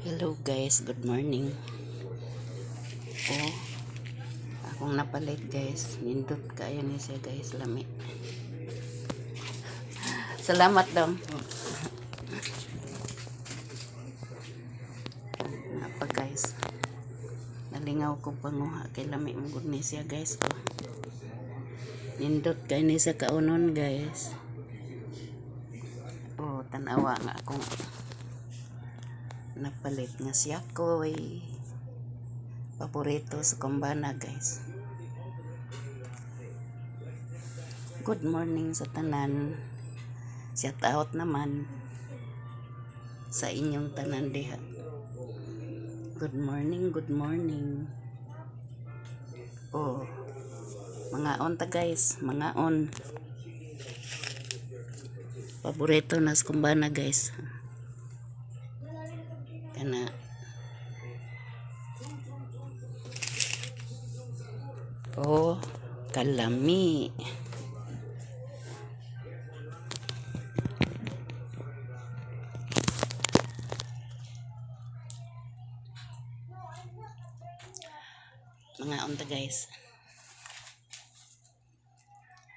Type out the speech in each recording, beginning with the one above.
Hello guys, good morning. Oh, akong napalit guys. Nindot kayo ni siya guys, lami. Salamat dong. Apa guys. Nalingaw ko panguha kay lami mo gud ni siya guys. Oh. Nindot kayo ni siya kaunon guys. Oh, tanawa nga akong napalit nga siya koy. Paborito sa kumbana guys. Good morning sa tanan. Shout out naman sa inyong tanan diha. Good morning, good morning. Oh, mga on ta guys, mga on. Paborito na sa kumbana guys. Kana oh, kalami. Mga unta guys.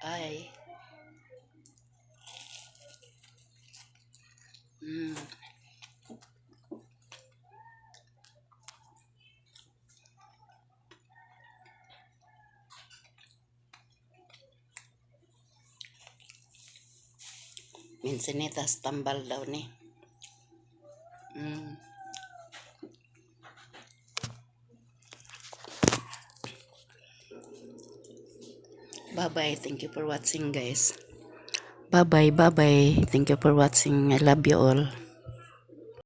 Ay. Minsinitas tambal daw ni. Bye-bye. Thank you for watching guys. Bye-bye. Bye-bye. Thank you for watching. I love you all.